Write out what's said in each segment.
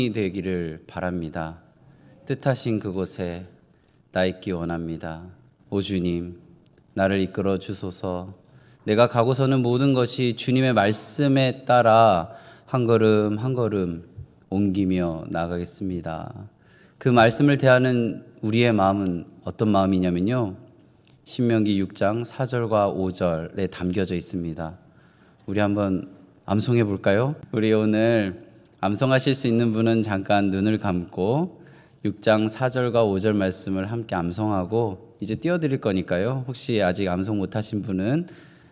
이 되기를 바랍니다. 뜻하신 그곳에 나 있기 원합니다. 오 주님, 나를 이끌어 주소서. 내가 가고서는 모든 것이 주님의 말씀에 따라 한 걸음 한 걸음 옮기며 나가겠습니다. 그 말씀을 대하는 우리의 마음은 어떤 마음이냐면요, 신명기 6장 4절과 5절에 담겨져 있습니다. 우리 한번 암송해 볼까요? 우리 오늘 암송하실 수 있는 분은 잠깐 눈을 감고 6장 4절과 5절 말씀을 함께 암송하고 이제 띄워드릴 거니까요, 혹시 아직 암송 못하신 분은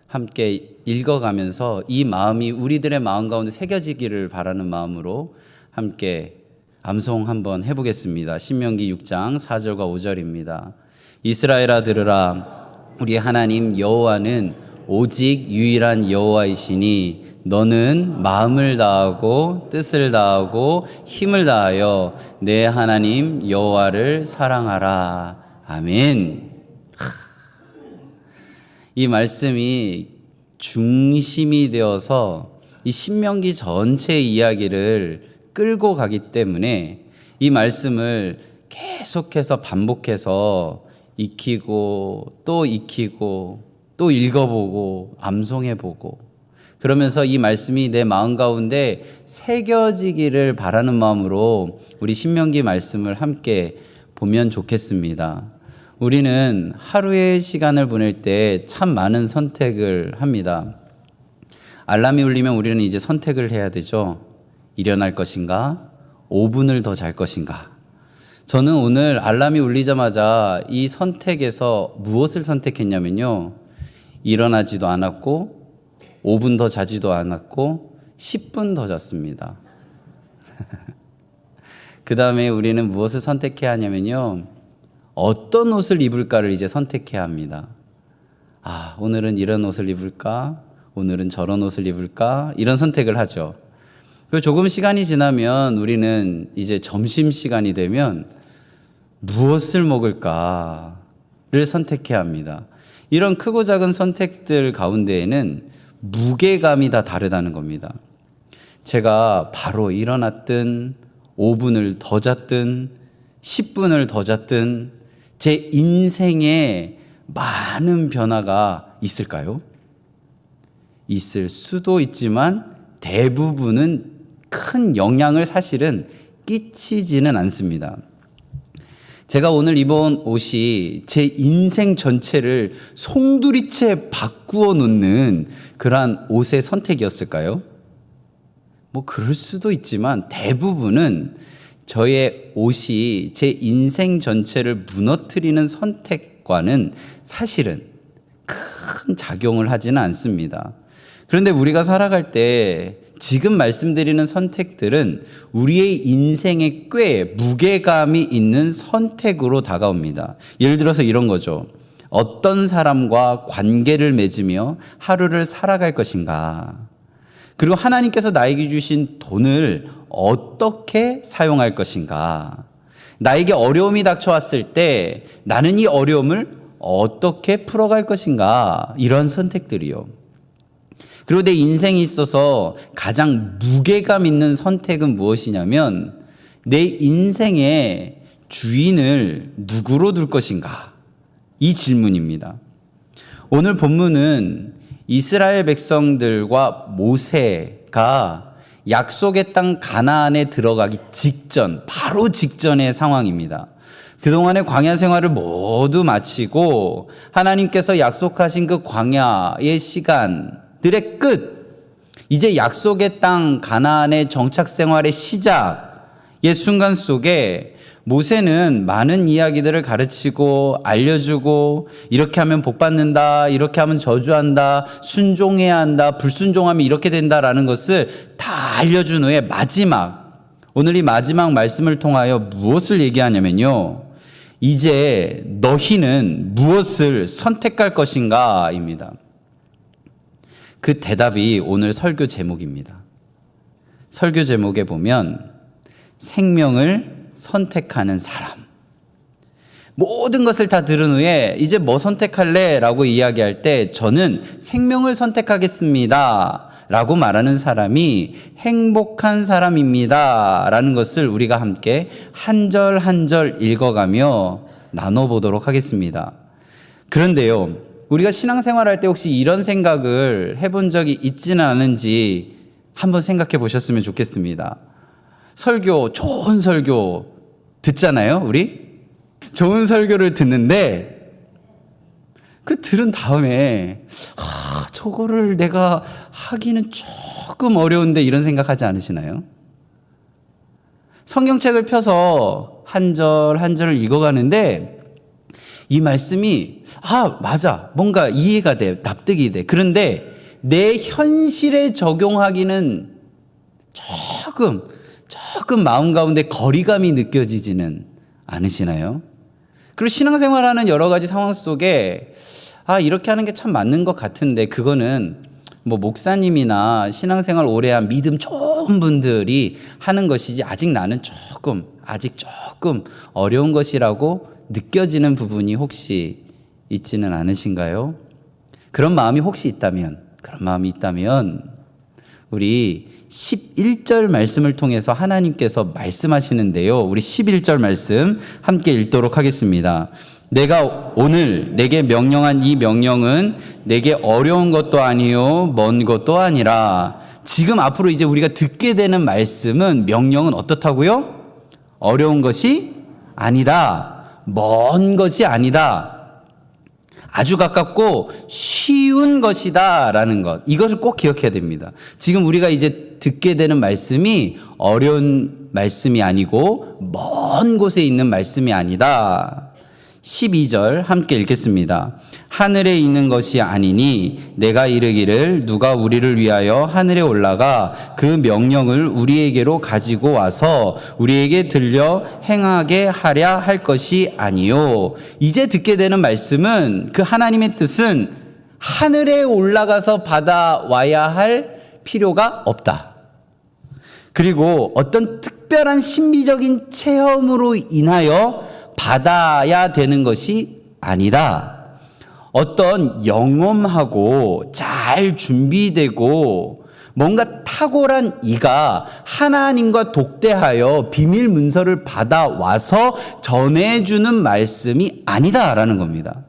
함께 읽어가면서 이 마음이 우리들의 마음 가운데 새겨지기를 바라는 마음으로 함께 암송 한번 해보겠습니다. 신명기 6장 4절과 5절입니다. 이스라엘아 들으라. 우리 하나님 여호와는 오직 유일한 여호와이시니 너는 마음을 다하고 뜻을 다하고 힘을 다하여 내 하나님 여호와를 사랑하라. 아멘. 이 말씀이 중심이 되어서 이 신명기 전체 이야기를 끌고 가기 때문에 이 말씀을 계속해서 반복해서 익히고 또 읽어보고 암송해보고 그러면서 이 말씀이 내 마음 가운데 새겨지기를 바라는 마음으로 우리 신명기 말씀을 함께 보면 좋겠습니다. 우리는 하루의 시간을 보낼 때 참 많은 선택을 합니다. 알람이 울리면 우리는 이제 선택을 해야 되죠. 일어날 것인가? 5분을 더 잘 것인가? 저는 오늘 알람이 울리자마자 이 선택에서 무엇을 선택했냐면요, 일어나지도 않았고 5분 더 자지도 않았고 10분 더 잤습니다. 그 다음에 우리는 무엇을 선택해야 하냐면요, 어떤 옷을 입을까를 이제 선택해야 합니다. 오늘은 이런 옷을 입을까? 오늘은 저런 옷을 입을까? 이런 선택을 하죠. 그리고 조금 시간이 지나면 우리는 이제 점심시간이 되면 무엇을 먹을까를 선택해야 합니다. 이런 크고 작은 선택들 가운데에는 무게감이 다 다르다는 겁니다. 제가 바로 일어났든 5분을 더 잤든 10분을 더 잤든 제 인생에 많은 변화가 있을까요? 있을 수도 있지만 대부분은 큰 영향을 사실은 끼치지는 않습니다. 제가 오늘 입은 옷이 제 인생 전체를 송두리째 바꾸어 놓는 그러한 옷의 선택이었을까요? 그럴 수도 있지만 대부분은 저의 옷이 제 인생 전체를 무너뜨리는 선택과는 사실은 큰 작용을 하지는 않습니다. 그런데 우리가 살아갈 때 지금 말씀드리는 선택들은 우리의 인생의 꽤 무게감이 있는 선택으로 다가옵니다. 예를 들어서 이런 거죠. 어떤 사람과 관계를 맺으며 하루를 살아갈 것인가? 그리고 하나님께서 나에게 주신 돈을 어떻게 사용할 것인가? 나에게 어려움이 닥쳐왔을 때 나는 이 어려움을 어떻게 풀어갈 것인가? 이런 선택들이요. 그리고 내 인생에 있어서 가장 무게감 있는 선택은 무엇이냐면 내 인생의 주인을 누구로 둘 것인가? 이 질문입니다. 오늘 본문은 이스라엘 백성들과 모세가 약속의 땅 가나안에 들어가기 직전, 바로 직전의 상황입니다. 그동안의 광야 생활을 모두 마치고 하나님께서 약속하신 그 광야의 시간들의 끝, 이제 약속의 땅 가나안의 정착 생활의 시작의 순간 속에 모세는 많은 이야기들을 가르치고 알려주고, 이렇게 하면 복 받는다, 이렇게 하면 저주한다, 순종해야 한다, 불순종하면 이렇게 된다라는 것을 다 알려준 후에 오늘 이 마지막 말씀을 통하여 무엇을 얘기하냐면요, 이제 너희는 무엇을 선택할 것인가 입니다. 그 대답이 오늘 설교 제목입니다. 설교 제목에 보면 생명을 선택하는 사람. 모든 것을 다 들은 후에 이제 뭐 선택할래? 라고 이야기할 때 저는 생명을 선택하겠습니다 라고 말하는 사람이 행복한 사람입니다 라는 것을 우리가 함께 한 절 한 절 읽어가며 나눠보도록 하겠습니다. 그런데요, 우리가 신앙생활할 때 혹시 이런 생각을 해본 적이 있지는 않은지 한번 생각해 보셨으면 좋겠습니다. 설교, 좋은 설교 듣잖아요, 우리? 좋은 설교를 듣는데 그 들은 다음에 저거를 내가 하기는 조금 어려운데 이런 생각하지 않으시나요? 성경책을 펴서 한 절 한 절을 읽어가는데 이 말씀이 맞아, 뭔가 이해가 돼, 납득이 돼. 그런데 내 현실에 적용하기는 조금 마음 가운데 거리감이 느껴지지는 않으시나요? 그리고 신앙생활하는 여러 가지 상황 속에 이렇게 하는 게 참 맞는 것 같은데 그거는 뭐 목사님이나 신앙생활 오래 한 믿음 좋은 분들이 하는 것이지 아직 나는 조금 어려운 것이라고 느껴지는 부분이 혹시 있지는 않으신가요? 그런 마음이 혹시 있다면 우리 11절 말씀을 통해서 하나님께서 말씀하시는데요. 우리 11절 말씀 함께 읽도록 하겠습니다. 내가 오늘 내게 명령한 이 명령은 내게 어려운 것도 아니요 먼 것도 아니라. 지금 앞으로 이제 우리가 듣게 되는 말씀은 명령은 어떻다고요? 어려운 것이 아니다. 먼 것이 아니다. 아주 가깝고 쉬운 것이다 라는 것, 이것을 꼭 기억해야 됩니다. 지금 우리가 이제 듣게 되는 말씀이 어려운 말씀이 아니고 먼 곳에 있는 말씀이 아니다. 12절 함께 읽겠습니다. 하늘에 있는 것이 아니니 내가 이르기를 누가 우리를 위하여 하늘에 올라가 그 명령을 우리에게로 가지고 와서 우리에게 들려 행하게 하랴 할 것이 아니요. 이제 듣게 되는 말씀은 그 하나님의 뜻은 하늘에 올라가서 받아와야 할 필요가 없다. 그리고 어떤 특별한 신비적인 체험으로 인하여 받아야 되는 것이 아니다. 어떤 영험하고 잘 준비되고 뭔가 탁월한 이가 하나님과 독대하여 비밀 문서를 받아와서 전해주는 말씀이 아니다라는 겁니다.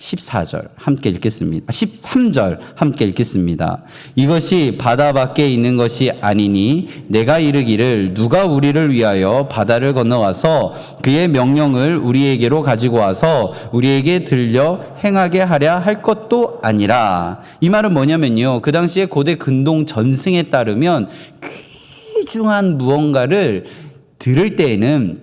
14절 함께 읽겠습니다. 13절 함께 읽겠습니다. 이것이 바다 밖에 있는 것이 아니니 내가 이르기를 누가 우리를 위하여 바다를 건너와서 그의 명령을 우리에게로 가지고 와서 우리에게 들려 행하게 하랴 할 것도 아니라. 이 말은 뭐냐면요, 그 당시에 고대 근동 전승에 따르면 귀중한 무언가를 들을 때에는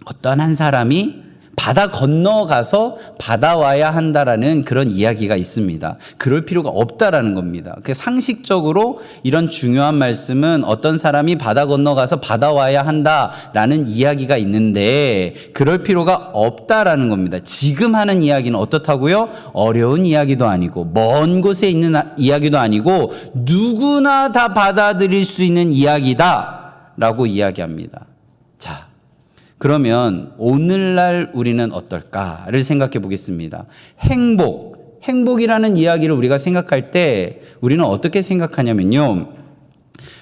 어떤 한 사람이 바다 건너가서 받아와야 한다라는 그런 이야기가 있습니다. 그럴 필요가 없다라는 겁니다. 상식적으로 이런 중요한 말씀은 어떤 사람이 바다 건너가서 받아와야 한다라는 이야기가 있는데 그럴 필요가 없다라는 겁니다. 지금 하는 이야기는 어떻다고요? 어려운 이야기도 아니고 먼 곳에 있는 이야기도 아니고 누구나 다 받아들일 수 있는 이야기다라고 이야기합니다. 자, 그러면 오늘날 우리는 어떨까를 생각해 보겠습니다. 행복이라는 이야기를 우리가 생각할 때 우리는 어떻게 생각하냐면요,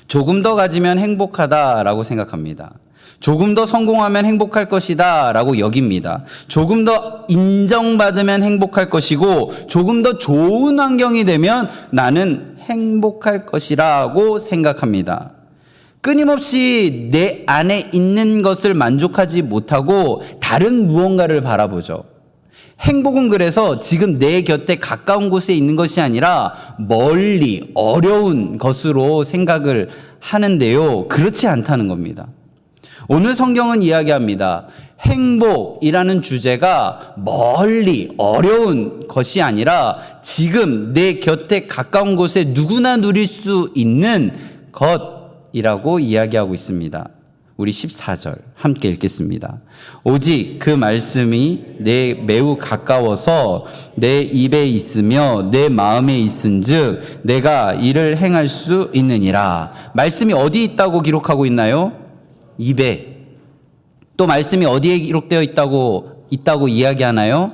조금 더 가지면 행복하다라고 생각합니다. 조금 더 성공하면 행복할 것이다 라고 여깁니다. 조금 더 인정받으면 행복할 것이고 조금 더 좋은 환경이 되면 나는 행복할 것이라고 생각합니다. 끊임없이 내 안에 있는 것을 만족하지 못하고 다른 무언가를 바라보죠. 행복은 그래서 지금 내 곁에 가까운 곳에 있는 것이 아니라 멀리 어려운 것으로 생각을 하는데요, 그렇지 않다는 겁니다. 오늘 성경은 이야기합니다. 행복이라는 주제가 멀리 어려운 것이 아니라 지금 내 곁에 가까운 곳에 누구나 누릴 수 있는 것이라고 이야기하고 있습니다. 우리 14절 함께 읽겠습니다. 오직 그 말씀이 내 매우 가까워서 내 입에 있으며 내 마음에 있은즉 내가 이를 행할 수 있느니라. 말씀이 어디 있다고 기록하고 있나요? 입에. 또 말씀이 어디에 기록되어 있다고 이야기하나요?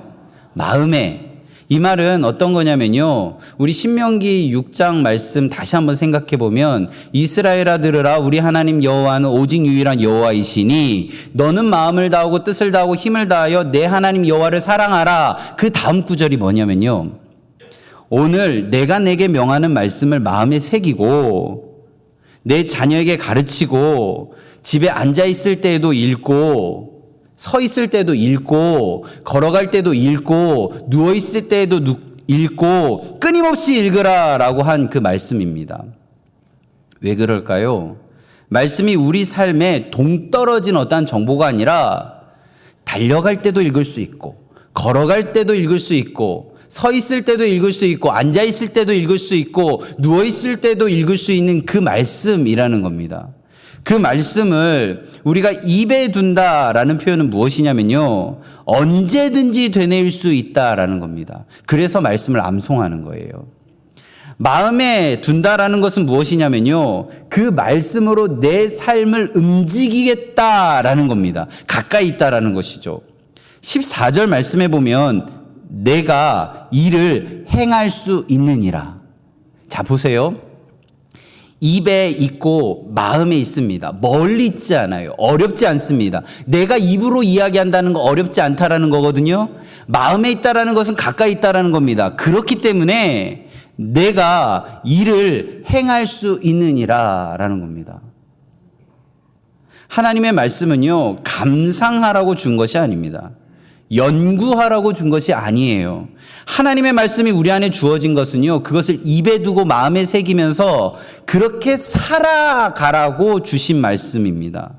마음에. 이 말은 어떤 거냐면요. 우리 신명기 6장 말씀 다시 한번 생각해 보면 이스라엘아 들으라 우리 하나님 여호와는 오직 유일한 여호와이시니 너는 마음을 다하고 뜻을 다하고 힘을 다하여 내 하나님 여호와를 사랑하라. 그 다음 구절이 뭐냐면요. 오늘 내가 내게 명하는 말씀을 마음에 새기고 내 자녀에게 가르치고 집에 앉아 있을 때에도 읽고 서 있을 때도 읽고 걸어갈 때도 읽고 누워 있을 때에도 읽고 끊임없이 읽으라라고 한 그 말씀입니다. 왜 그럴까요? 말씀이 우리 삶에 동떨어진 어떠한 정보가 아니라 달려갈 때도 읽을 수 있고 걸어갈 때도 읽을 수 있고 서 있을 때도 읽을 수 있고 앉아 있을 때도 읽을 수 있고 누워 있을 때도 읽을 수 있는 그 말씀이라는 겁니다. 그 말씀을 우리가 입에 둔다라는 표현은 무엇이냐면요. 언제든지 되뇌일 수 있다라는 겁니다. 그래서 말씀을 암송하는 거예요. 마음에 둔다라는 것은 무엇이냐면요. 그 말씀으로 내 삶을 움직이겠다라는 겁니다. 가까이 있다라는 것이죠. 14절 말씀해 보면 내가 이를 행할 수 있느니라. 자, 보세요. 입에 있고 마음에 있습니다. 멀리 있지 않아요. 어렵지 않습니다. 내가 입으로 이야기한다는 거 어렵지 않다라는 거거든요. 마음에 있다라는 것은 가까이 있다라는 겁니다. 그렇기 때문에 내가 이를 행할 수 있느니라라는 겁니다. 하나님의 말씀은요, 감상하라고 준 것이 아닙니다. 연구하라고 준 것이 아니에요. 하나님의 말씀이 우리 안에 주어진 것은요, 그것을 입에 두고 마음에 새기면서 그렇게 살아가라고 주신 말씀입니다.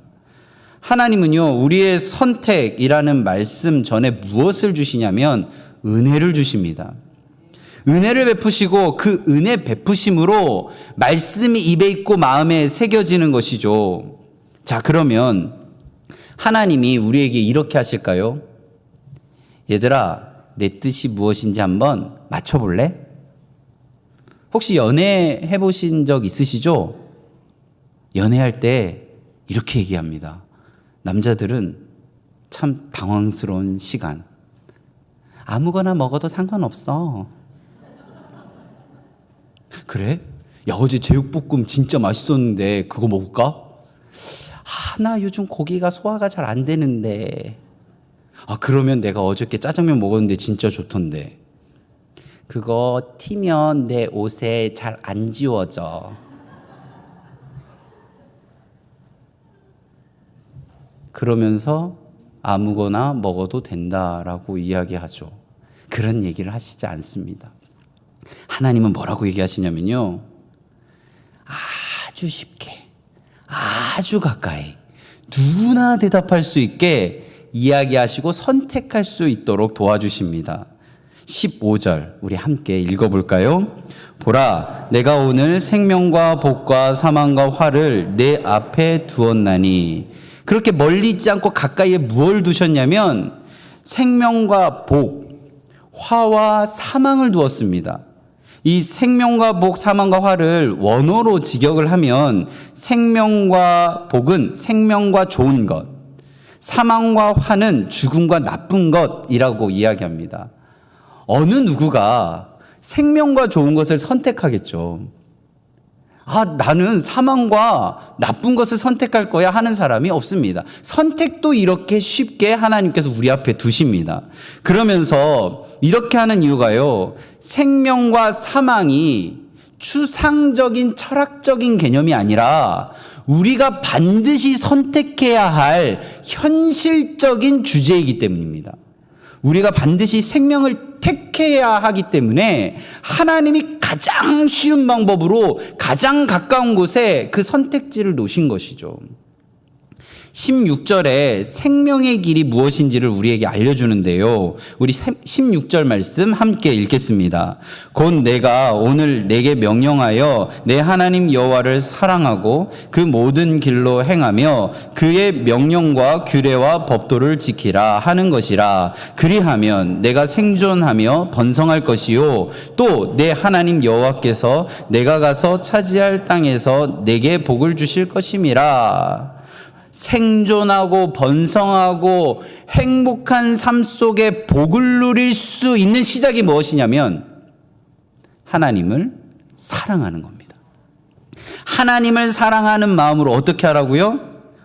하나님은요, 우리의 선택이라는 말씀 전에 무엇을 주시냐면 은혜를 주십니다. 은혜를 베푸시고 그 은혜 베푸심으로 말씀이 입에 있고 마음에 새겨지는 것이죠. 자, 그러면 하나님이 우리에게 이렇게 하실까요? 얘들아, 내 뜻이 무엇인지 한번 맞춰볼래? 혹시 연애해 보신 적 있으시죠? 연애할 때 이렇게 얘기합니다. 남자들은 참 당황스러운 시간. 아무거나 먹어도 상관없어. 그래? 야, 어제 제육볶음 진짜 맛있었는데 그거 먹을까? 나 요즘 고기가 소화가 잘 안 되는데. 그러면 내가 어저께 짜장면 먹었는데 진짜 좋던데. 그거 튀면 내 옷에 잘 안 지워져. 그러면서 아무거나 먹어도 된다라고 이야기하죠. 그런 얘기를 하시지 않습니다. 하나님은 뭐라고 얘기하시냐면요. 아주 쉽게, 아주 가까이, 누구나 대답할 수 있게 이야기하시고 선택할 수 있도록 도와주십니다. 15절 우리 함께 읽어볼까요? 보라, 내가 오늘 생명과 복과 사망과 화를 내 앞에 두었나니. 그렇게 멀리 있지 않고 가까이에 무엇을 두셨냐면 생명과 복, 화와 사망을 두었습니다. 이 생명과 복, 사망과 화를 원어로 직역을 하면 생명과 복은 생명과 좋은 것, 사망과 화는 죽음과 나쁜 것이라고 이야기합니다. 어느 누구가 생명과 좋은 것을 선택하겠죠. 나는 사망과 나쁜 것을 선택할 거야 하는 사람이 없습니다. 선택도 이렇게 쉽게 하나님께서 우리 앞에 두십니다. 그러면서 이렇게 하는 이유가요, 생명과 사망이 추상적인 철학적인 개념이 아니라 우리가 반드시 선택해야 할 현실적인 주제이기 때문입니다. 우리가 반드시 생명을 택해야 하기 때문에 하나님이 가장 쉬운 방법으로 가장 가까운 곳에 그 선택지를 놓으신 것이죠. 16절에 생명의 길이 무엇인지를 우리에게 알려주는데요. 우리 16절 말씀 함께 읽겠습니다. 곧 내가 오늘 내게 명령하여 내 하나님 여호와를 사랑하고 그 모든 길로 행하며 그의 명령과 규례와 법도를 지키라 하는 것이라. 그리하면 내가 생존하며 번성할 것이요 또 내 하나님 여호와께서 내가 가서 차지할 땅에서 내게 복을 주실 것임이라. 생존하고 번성하고 행복한 삶 속에 복을 누릴 수 있는 시작이 무엇이냐면 하나님을 사랑하는 겁니다. 하나님을 사랑하는 마음으로 어떻게 하라고요?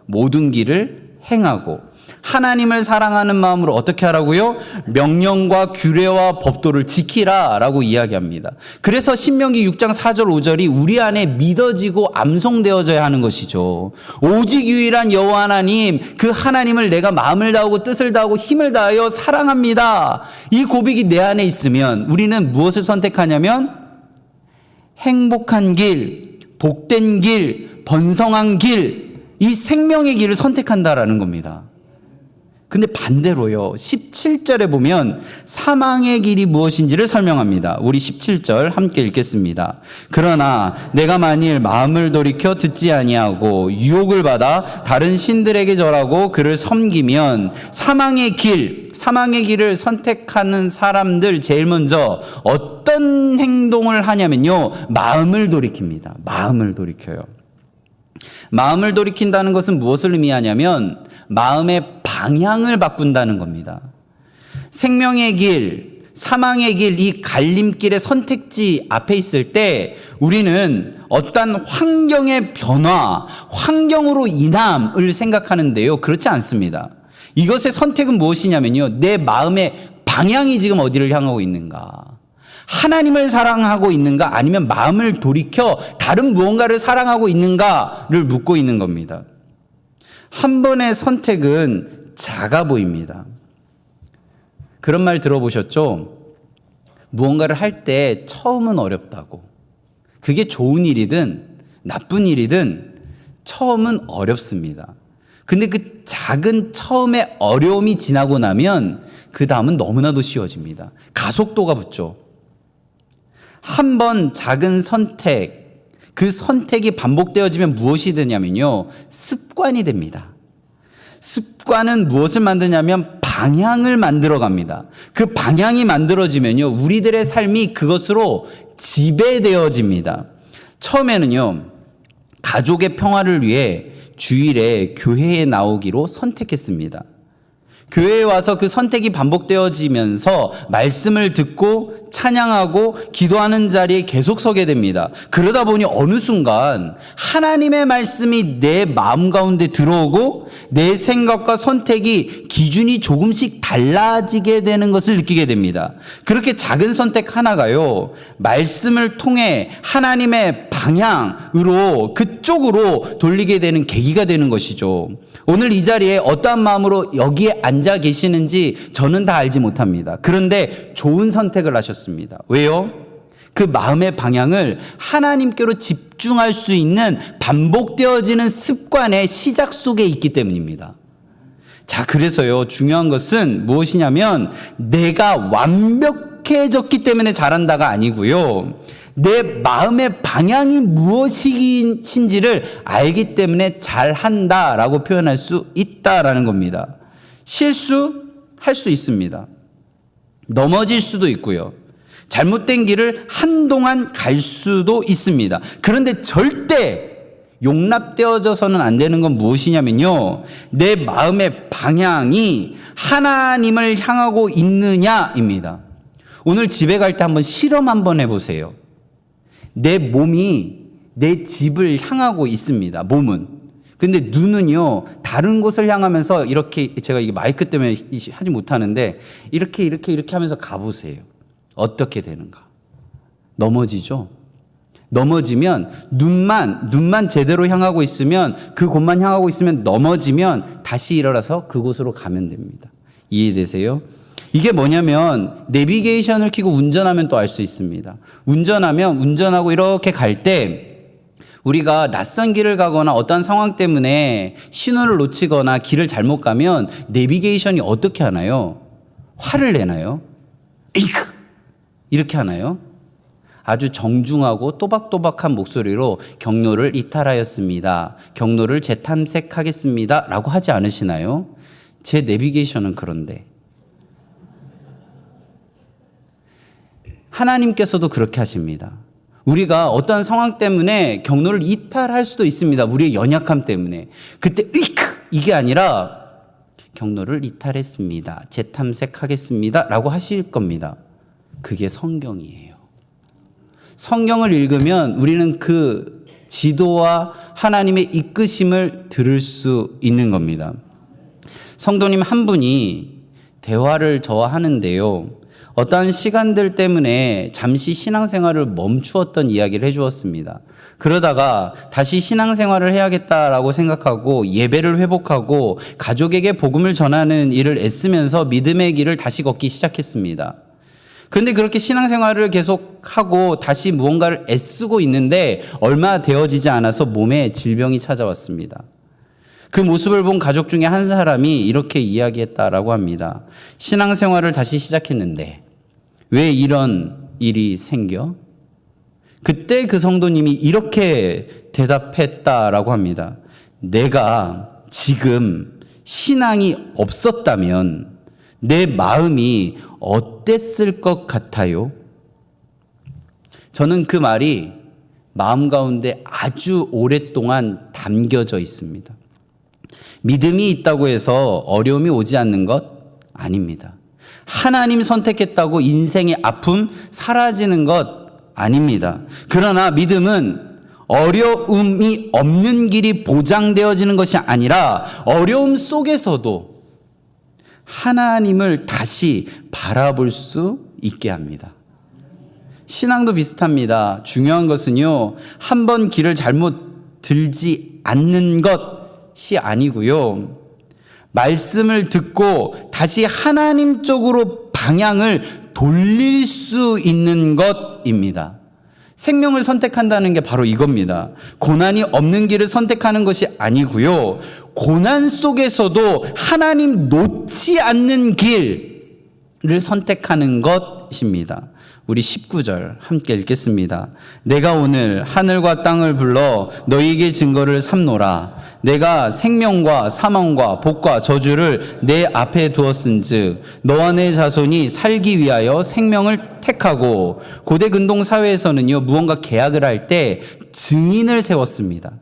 모든 길을 행하고, 하나님을 사랑하는 마음으로 어떻게 하라고요? 명령과 규례와 법도를 지키라 라고 이야기합니다. 그래서 신명기 6장 4절 5절이 우리 안에 믿어지고 암송되어져야 하는 것이죠. 오직 유일한 여호와 하나님, 그 하나님을 내가 마음을 다하고 뜻을 다하고 힘을 다하여 사랑합니다. 이 고백이 내 안에 있으면 우리는 무엇을 선택하냐면 행복한 길, 복된 길, 번성한 길, 이 생명의 길을 선택한다라는 겁니다. 근데 반대로요, 17절에 보면 사망의 길이 무엇인지를 설명합니다. 우리 17절 함께 읽겠습니다. 그러나 내가 만일 마음을 돌이켜 듣지 아니하고 유혹을 받아 다른 신들에게 절하고 그를 섬기면 사망의 길을 선택하는 사람들 제일 먼저 어떤 행동을 하냐면요, 마음을 돌이킵니다. 마음을 돌이켜요. 마음을 돌이킨다는 것은 무엇을 의미하냐면 마음의 방향을 바꾼다는 겁니다. 생명의 길, 사망의 길, 이 갈림길의 선택지 앞에 있을 때 우리는 어떤 환경의 변화, 환경으로 인함을 생각하는데요, 그렇지 않습니다. 이것의 선택은 무엇이냐면요, 내 마음의 방향이 지금 어디를 향하고 있는가? 하나님을 사랑하고 있는가? 아니면 마음을 돌이켜 다른 무언가를 사랑하고 있는가를 묻고 있는 겁니다. 한 번의 선택은 작아 보입니다. 그런 말 들어보셨죠? 무언가를 할 때 처음은 어렵다고. 그게 좋은 일이든 나쁜 일이든 처음은 어렵습니다. 근데 그 작은 처음의 어려움이 지나고 나면 그 다음은 너무나도 쉬워집니다. 가속도가 붙죠. 한 번 작은 선택, 그 선택이 반복되어지면 무엇이 되냐면요, 습관이 됩니다. 습관은 무엇을 만드냐면 방향을 만들어 갑니다. 그 방향이 만들어지면요, 우리들의 삶이 그것으로 지배되어집니다. 처음에는요, 가족의 평화를 위해 주일에 교회에 나오기로 선택했습니다. 교회에 와서 그 선택이 반복되어지면서 말씀을 듣고 찬양하고 기도하는 자리에 계속 서게 됩니다. 그러다 보니 어느 순간 하나님의 말씀이 내 마음 가운데 들어오고 내 생각과 선택이 기준이 조금씩 달라지게 되는 것을 느끼게 됩니다. 그렇게 작은 선택 하나가요, 말씀을 통해 하나님의 방향으로 그쪽으로 돌리게 되는 계기가 되는 것이죠. 오늘 이 자리에 어떠한 마음으로 여기에 앉아 계시는지 저는 다 알지 못합니다. 그런데 좋은 선택을 하셨습니다. 왜요? 그 마음의 방향을 하나님께로 집중할 수 있는 반복되어지는 습관의 시작 속에 있기 때문입니다. 자, 그래서요, 중요한 것은 무엇이냐면 내가 완벽해졌기 때문에 잘한다가 아니고요, 내 마음의 방향이 무엇인지를 알기 때문에 잘한다라고 표현할 수 있다라는 겁니다. 실수할 수 있습니다. 넘어질 수도 있고요. 잘못된 길을 한동안 갈 수도 있습니다. 그런데 절대 용납되어져서는 안 되는 건 무엇이냐면요, 내 마음의 방향이 하나님을 향하고 있느냐입니다. 오늘 집에 갈 때 한번 실험 한번 해보세요. 내 몸이 내 집을 향하고 있습니다. 몸은. 근데 눈은요, 다른 곳을 향하면서 이렇게, 제가 이게 마이크 때문에 하지 못하는데 이렇게 하면서 가보세요. 어떻게 되는가? 넘어지죠? 넘어지면 눈만 제대로 향하고 있으면, 그곳만 향하고 있으면 넘어지면 다시 일어나서 그곳으로 가면 됩니다. 이해되세요? 이게 뭐냐면 내비게이션을 켜고 운전하면 또 알 수 있습니다. 운전하고 이렇게 갈 때 우리가 낯선 길을 가거나 어떤 상황 때문에 신호를 놓치거나 길을 잘못 가면 내비게이션이 어떻게 하나요? 화를 내나요? 에이크! 이렇게 하나요? 아주 정중하고 또박또박한 목소리로 경로를 이탈하였습니다. 경로를 재탐색하겠습니다. 라고 하지 않으시나요? 제 내비게이션은 그런데. 하나님께서도 그렇게 하십니다. 우리가 어떠한 상황 때문에 경로를 이탈할 수도 있습니다. 우리의 연약함 때문에. 그때 으이크! 이게 아니라 경로를 이탈했습니다. 재탐색하겠습니다. 라고 하실 겁니다. 그게 성경이에요. 성경을 읽으면 우리는 그 지도와 하나님의 이끄심을 들을 수 있는 겁니다. 성도님 한 분이 대화를 저와 하는데요. 어떠한 시간들 때문에 잠시 신앙생활을 멈추었던 이야기를 해주었습니다. 그러다가 다시 신앙생활을 해야겠다라고 생각하고 예배를 회복하고 가족에게 복음을 전하는 일을 애쓰면서 믿음의 길을 다시 걷기 시작했습니다. 그런데 그렇게 신앙생활을 계속하고 다시 무언가를 애쓰고 있는데 얼마 되어지지 않아서 몸에 질병이 찾아왔습니다. 그 모습을 본 가족 중에 한 사람이 이렇게 이야기했다라고 합니다. 신앙생활을 다시 시작했는데 왜 이런 일이 생겨? 그때 그 성도님이 이렇게 대답했다라고 합니다. 내가 지금 신앙이 없었다면 내 마음이 어땠을 것 같아요? 저는 그 말이 마음 가운데 아주 오랫동안 담겨져 있습니다. 믿음이 있다고 해서 어려움이 오지 않는 것 아닙니다. 하나님 선택했다고 인생의 아픔 사라지는 것 아닙니다. 그러나 믿음은 어려움이 없는 길이 보장되어지는 것이 아니라 어려움 속에서도 하나님을 다시 바라볼 수 있게 합니다. 신앙도 비슷합니다. 중요한 것은요, 한 번 길을 잘못 들지 않는 것이 아니고요, 말씀을 듣고 다시 하나님 쪽으로 방향을 돌릴 수 있는 것입니다. 생명을 선택한다는 게 바로 이겁니다. 고난이 없는 길을 선택하는 것이 아니고요, 고난 속에서도 하나님 놓지 않는 길을 선택하는 것입니다. 우리 19절 함께 읽겠습니다. 내가 오늘 하늘과 땅을 불러 너희에게 증거를 삼노라. 내가 생명과 사망과 복과 저주를 내 앞에 두었은즉 너와 내 자손이 살기 위하여 생명을 택하고, 고대 근동 사회에서는요, 무언가 계약을 할 때 증인을 세웠습니다.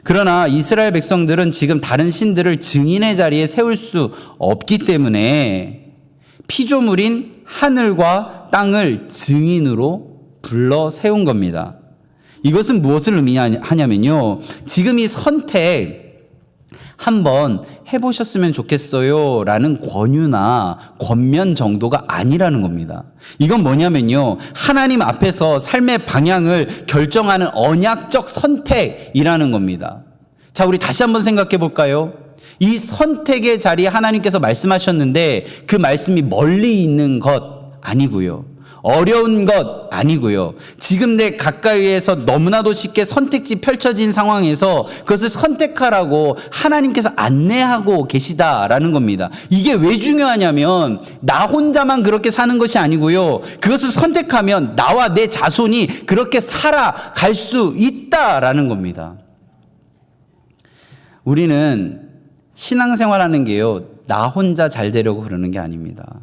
그러나 이스라엘 백성들은 지금 다른 신들을 증인의 자리에 세울 수 없기 때문에 피조물인 하늘과 땅을 증인으로 불러 세운 겁니다. 이것은 무엇을 의미하냐면요, 지금 이 선택 한번 해보셨으면 좋겠어요 라는 권유나 권면 정도가 아니라는 겁니다. 이건 뭐냐면요, 하나님 앞에서 삶의 방향을 결정하는 언약적 선택이라는 겁니다. 자, 우리 다시 한번 생각해 볼까요? 이 선택의 자리에 하나님께서 말씀하셨는데 그 말씀이 멀리 있는 것 아니고요, 어려운 것 아니고요, 지금 내 가까이에서 너무나도 쉽게 선택지 펼쳐진 상황에서 그것을 선택하라고 하나님께서 안내하고 계시다라는 겁니다. 이게 왜 중요하냐면 나 혼자만 그렇게 사는 것이 아니고요, 그것을 선택하면 나와 내 자손이 그렇게 살아갈 수 있다라는 겁니다. 우리는 신앙생활하는 게요, 나 혼자 잘 되려고 그러는 게 아닙니다.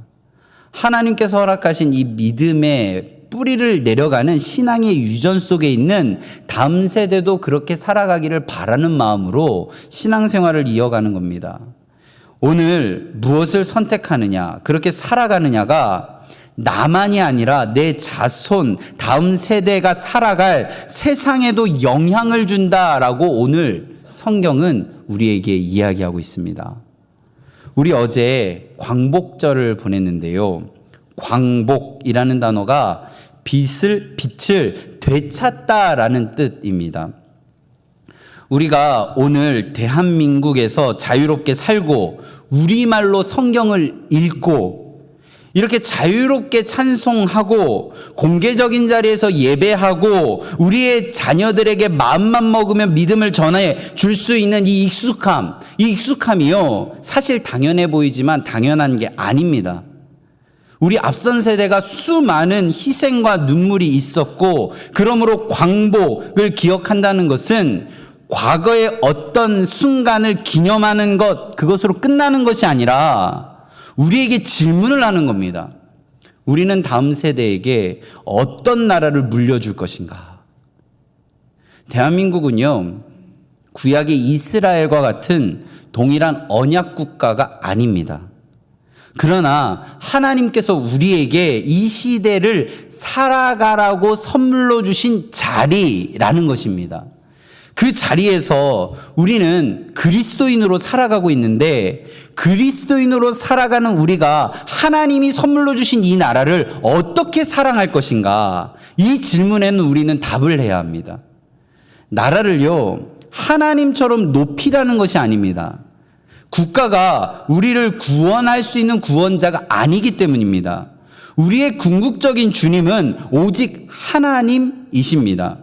하나님께서 허락하신 이 믿음의 뿌리를 내려가는 신앙의 유전 속에 있는 다음 세대도 그렇게 살아가기를 바라는 마음으로 신앙생활을 이어가는 겁니다. 오늘 무엇을 선택하느냐, 그렇게 살아가느냐가 나만이 아니라 내 자손, 다음 세대가 살아갈 세상에도 영향을 준다라고 오늘 성경은 우리에게 이야기하고 있습니다. 우리 어제 광복절을 보냈는데요, 광복이라는 단어가 빛을 되찾다라는 뜻입니다. 우리가 오늘 대한민국에서 자유롭게 살고 우리말로 성경을 읽고 이렇게 자유롭게 찬송하고 공개적인 자리에서 예배하고 우리의 자녀들에게 마음만 먹으면 믿음을 전해 줄 수 있는 이 익숙함이요, 사실 당연해 보이지만 당연한 게 아닙니다. 우리 앞선 세대가 수많은 희생과 눈물이 있었고, 그러므로 광복을 기억한다는 것은 과거의 어떤 순간을 기념하는 것, 그것으로 끝나는 것이 아니라 우리에게 질문을 하는 겁니다. 우리는 다음 세대에게 어떤 나라를 물려줄 것인가? 대한민국은요, 구약의 이스라엘과 같은 동일한 언약 국가가 아닙니다. 그러나 하나님께서 우리에게 이 시대를 살아가라고 선물로 주신 자리라는 것입니다. 그 자리에서 우리는 그리스도인으로 살아가고 있는데, 그리스도인으로 살아가는 우리가 하나님이 선물로 주신 이 나라를 어떻게 사랑할 것인가? 이 질문에는 우리는 답을 해야 합니다. 나라를요, 하나님처럼 높이라는 것이 아닙니다. 국가가 우리를 구원할 수 있는 구원자가 아니기 때문입니다. 우리의 궁극적인 주님은 오직 하나님이십니다.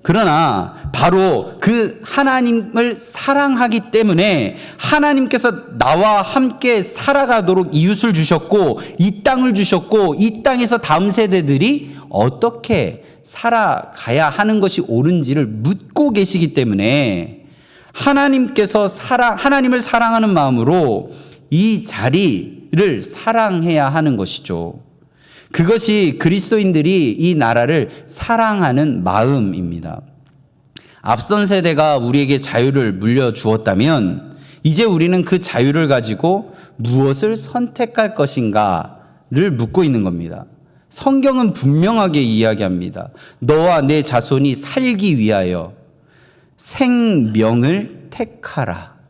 그러나 바로 그 하나님을 사랑하기 때문에 하나님께서 나와 함께 살아가도록 이웃을 주셨고, 이 땅을 주셨고, 이 땅에서 다음 세대들이 어떻게 살아가야 하는 것이 옳은지를 묻고 계시기 때문에 하나님을 사랑하는 마음으로 이 자리를 사랑해야 하는 것이죠. 그것이 그리스도인들이 이 나라를 사랑하는 마음입니다. 앞선 세대가 우리에게 자유를 물려주었다면 이제 우리는 그 자유를 가지고 무엇을 선택할 것인가를 묻고 있는 겁니다. 성경은 분명하게 이야기합니다. 너와 내 자손이 살기 위하여 생명을 택하라.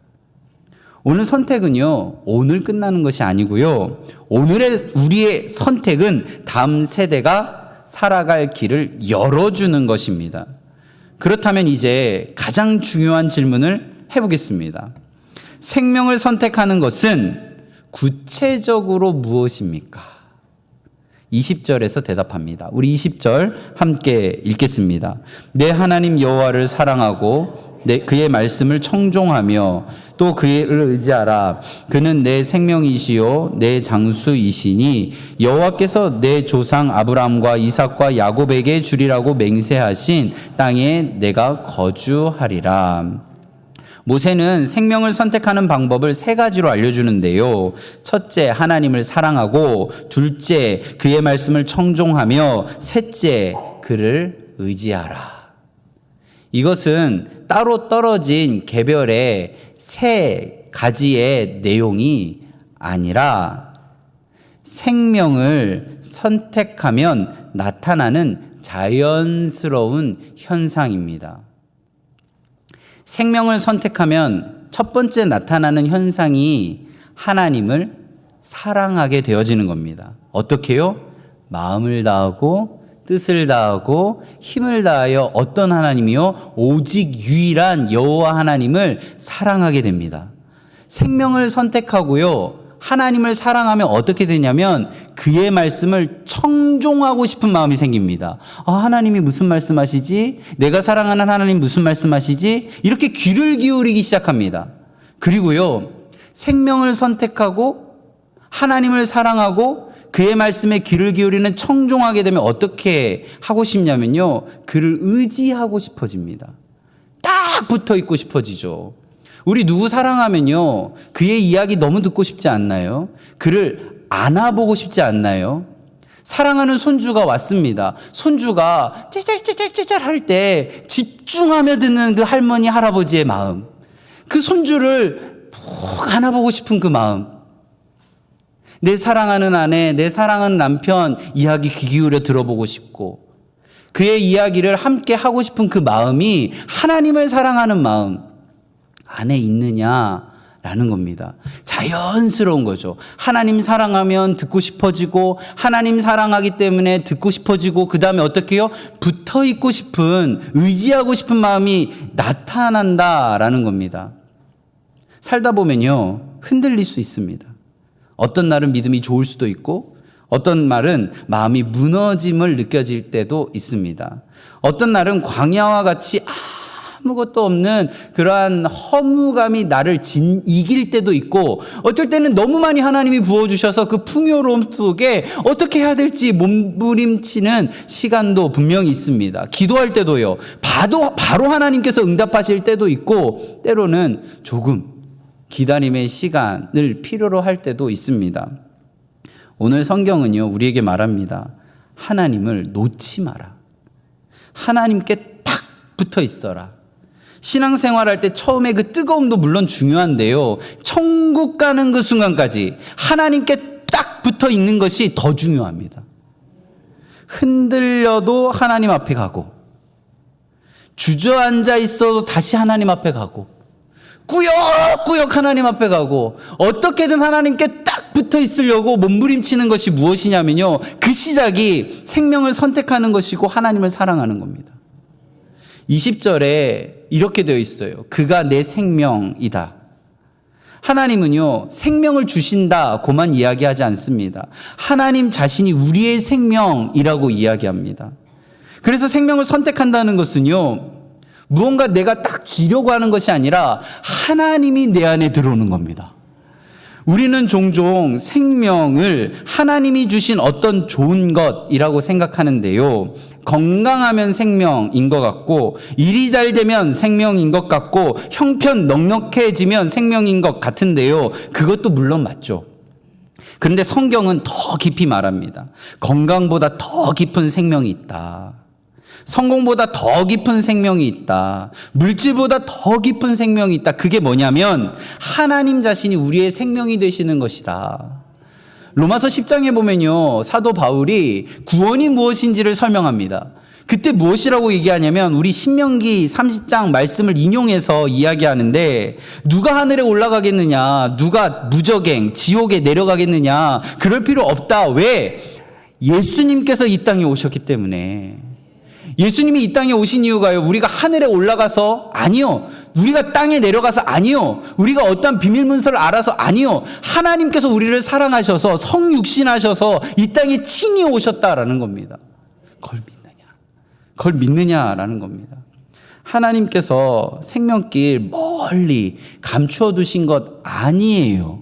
오늘 선택은요, 오늘 끝나는 것이 아니고요, 우리의 선택은 다음 세대가 살아갈 길을 열어주는 것입니다. 그렇다면 이제 가장 중요한 질문을 해보겠습니다. 생명을 선택하는 것은 구체적으로 무엇입니까? 20절에서 대답합니다. 우리 20절 함께 읽겠습니다. 내 하나님 여호와를 사랑하고 그의 말씀을 청종하며 또 그를 의지하라. 그는 내 생명이시요 내 장수이시니 여호와께서 내 조상 아브라함과 이삭과 야곱에게 주리라고 맹세하신 땅에 내가 거주하리라. 모세는 생명을 선택하는 방법을 세 가지로 알려주는데요. 첫째, 하나님을 사랑하고, 둘째, 그의 말씀을 청종하며, 셋째, 그를 의지하라. 이것은 따로 떨어진 개별의 세 가지의 내용이 아니라 생명을 선택하면 나타나는 자연스러운 현상입니다. 생명을 선택하면 첫 번째 나타나는 현상이 하나님을 사랑하게 되어지는 겁니다. 어떻게요? 마음을 다하고 뜻을 다하고 힘을 다하여 어떤 하나님이요? 오직 유일한 여호와 하나님을 사랑하게 됩니다. 생명을 선택하고요, 하나님을 사랑하면 어떻게 되냐면 그의 말씀을 청종하고 싶은 마음이 생깁니다. 하나님이 무슨 말씀하시지? 내가 사랑하는 하나님 무슨 말씀하시지? 이렇게 귀를 기울이기 시작합니다. 그리고요, 생명을 선택하고 하나님을 사랑하고 그의 말씀에 귀를 기울이는 청종하게 되면 어떻게 하고 싶냐면요, 그를 의지하고 싶어집니다. 딱 붙어 있고 싶어지죠. 우리 누구 사랑하면요, 그의 이야기 너무 듣고 싶지 않나요? 그를 안아보고 싶지 않나요? 사랑하는 손주가 왔습니다. 손주가 째잘째잘째잘 할 때 집중하며 듣는 그 할머니 할아버지의 마음, 그 손주를 푹 안아보고 싶은 그 마음, 내 사랑하는 아내, 내 사랑하는 남편 이야기 귀 기울여 들어보고 싶고 그의 이야기를 함께 하고 싶은 그 마음이 하나님을 사랑하는 마음 안에 있느냐라는 겁니다. 자연스러운 거죠. 하나님 사랑하면 듣고 싶어지고, 하나님 사랑하기 때문에 듣고 싶어지고, 그 다음에 어떻게 해요? 붙어 있고 싶은, 의지하고 싶은 마음이 나타난다라는 겁니다. 살다 보면요, 흔들릴 수 있습니다. 어떤 날은 믿음이 좋을 수도 있고, 어떤 날은 마음이 무너짐을 느껴질 때도 있습니다. 어떤 날은 광야와 같이 아무것도 없는 그러한 허무감이 나를 이길 때도 있고, 어떨 때는 너무 많이 하나님이 부어주셔서 그 풍요로움 속에 어떻게 해야 될지 몸부림치는 시간도 분명히 있습니다. 기도할 때도요, 바로 하나님께서 응답하실 때도 있고, 때로는 조금 기다림의 시간을 필요로 할 때도 있습니다. 오늘 성경은요, 우리에게 말합니다. 하나님을 놓지 마라. 하나님께 딱 붙어 있어라. 신앙생활할 때 처음에 그 뜨거움도 물론 중요한데요. 천국 가는 그 순간까지 하나님께 딱 붙어 있는 것이 더 중요합니다. 흔들려도 하나님 앞에 가고, 주저앉아 있어도 다시 하나님 앞에 가고, 꾸역꾸역 하나님 앞에 가고, 어떻게든 하나님께 딱 붙어 있으려고 몸부림치는 것이 무엇이냐면요, 그 시작이 생명을 선택하는 것이고 하나님을 사랑하는 겁니다. 20절에 이렇게 되어 있어요. 그가 내 생명이다. 하나님은요, 생명을 주신다고만 이야기하지 않습니다. 하나님 자신이 우리의 생명이라고 이야기합니다. 그래서 생명을 선택한다는 것은요, 무언가 내가 딱 쥐려고 하는 것이 아니라 하나님이 내 안에 들어오는 겁니다. 우리는 종종 생명을 하나님이 주신 어떤 좋은 것이라고 생각하는데요. 건강하면 생명인 것 같고, 일이 잘 되면 생명인 것 같고, 형편 넉넉해지면 생명인 것 같은데요. 그것도 물론 맞죠. 그런데 성경은 더 깊이 말합니다. 건강보다 더 깊은 생명이 있다. 성공보다 더 깊은 생명이 있다. 물질보다 더 깊은 생명이 있다. 그게 뭐냐면 하나님 자신이 우리의 생명이 되시는 것이다. 로마서 10장에 보면요, 사도 바울이 구원이 무엇인지를 설명합니다. 그때 무엇이라고 얘기하냐면 우리 신명기 30장 말씀을 인용해서 이야기하는데, 누가 하늘에 올라가겠느냐, 누가 무저갱 지옥에 내려가겠느냐, 그럴 필요 없다. 왜? 예수님께서 이 땅에 오셨기 때문에. 예수님이 이 땅에 오신 이유가요, 우리가 하늘에 올라가서 아니요, 우리가 땅에 내려가서 아니요, 우리가 어떤 비밀 문서를 알아서 아니요, 하나님께서 우리를 사랑하셔서 성육신하셔서 이 땅에 친히 오셨다라는 겁니다. 그걸 믿느냐라는 겁니다. 하나님께서 생명길 멀리 감추어 두신 것 아니에요.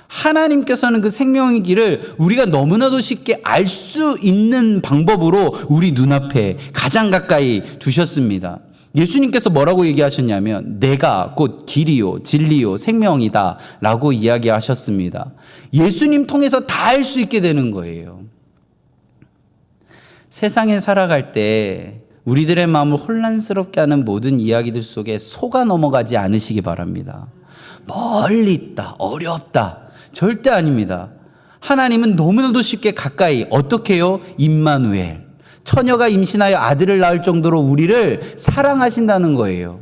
하나님께서는 그 생명의 길을 우리가 너무나도 쉽게 알 수 있는 방법으로 우리 눈앞에 가장 가까이 두셨습니다. 예수님께서 뭐라고 얘기하셨냐면 내가 곧 길이요 진리요 생명이다 라고 이야기하셨습니다. 예수님 통해서 다 알 수 있게 되는 거예요. 세상에 살아갈 때 우리들의 마음을 혼란스럽게 하는 모든 이야기들 속에 속아 넘어가지 않으시기 바랍니다. 멀리 있다, 어렵다, 절대 아닙니다. 하나님은 너무나도 쉽게 가까이, 어떻게 해요? 임마누엘, 처녀가 임신하여 아들을 낳을 정도로 우리를 사랑하신다는 거예요.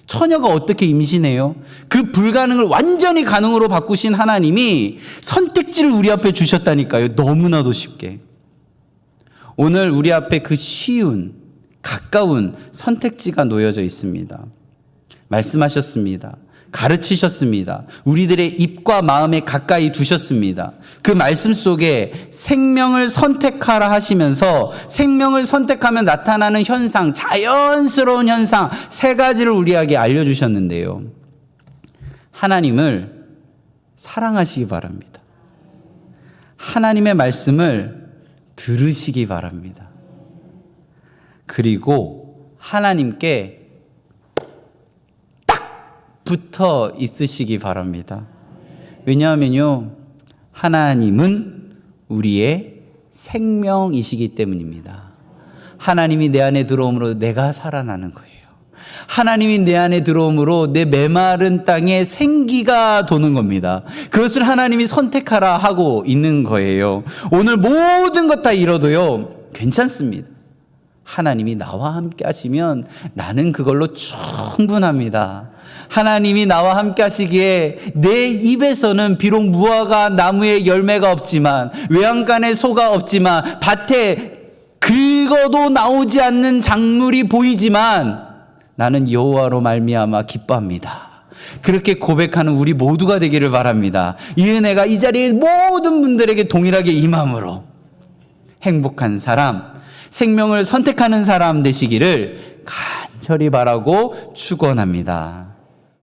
처녀가 어떻게 임신해요? 그 불가능을 완전히 가능으로 바꾸신 하나님이 선택지를 우리 앞에 주셨다니까요. 너무나도 쉽게. 오늘 우리 앞에 그 쉬운, 가까운 선택지가 놓여져 있습니다. 말씀하셨습니다. 가르치셨습니다. 우리들의 입과 마음에 가까이 두셨습니다. 그 말씀 속에 생명을 선택하라 하시면서 생명을 선택하면 나타나는 현상, 자연스러운 현상 3가지를 우리에게 알려주셨는데요. 하나님을 사랑하시기 바랍니다. 하나님의 말씀을 들으시기 바랍니다. 그리고 하나님께 붙어 있으시기 바랍니다. 왜냐하면요, 하나님은 우리의 생명이시기 때문입니다. 하나님이 내 안에 들어옴으로 내가 살아나는 거예요. 하나님이 내 안에 들어옴으로 내 메마른 땅에 생기가 도는 겁니다. 그것을 하나님이 선택하라 하고 있는 거예요. 오늘 모든 것 다 잃어도요, 괜찮습니다. 하나님이 나와 함께 하시면 나는 그걸로 충분합니다. 하나님이 나와 함께 하시기에 내 입에서는 비록 무화과 나무에 열매가 없지만, 외양간에 소가 없지만, 밭에 긁어도 나오지 않는 작물이 보이지만 나는 여호와로 말미암아 기뻐합니다. 그렇게 고백하는 우리 모두가 되기를 바랍니다. 이 은혜가 이 자리에 모든 분들에게 동일하게 임함으로 행복한 사람, 생명을 선택하는 사람 되시기를 간절히 바라고 축원합니다.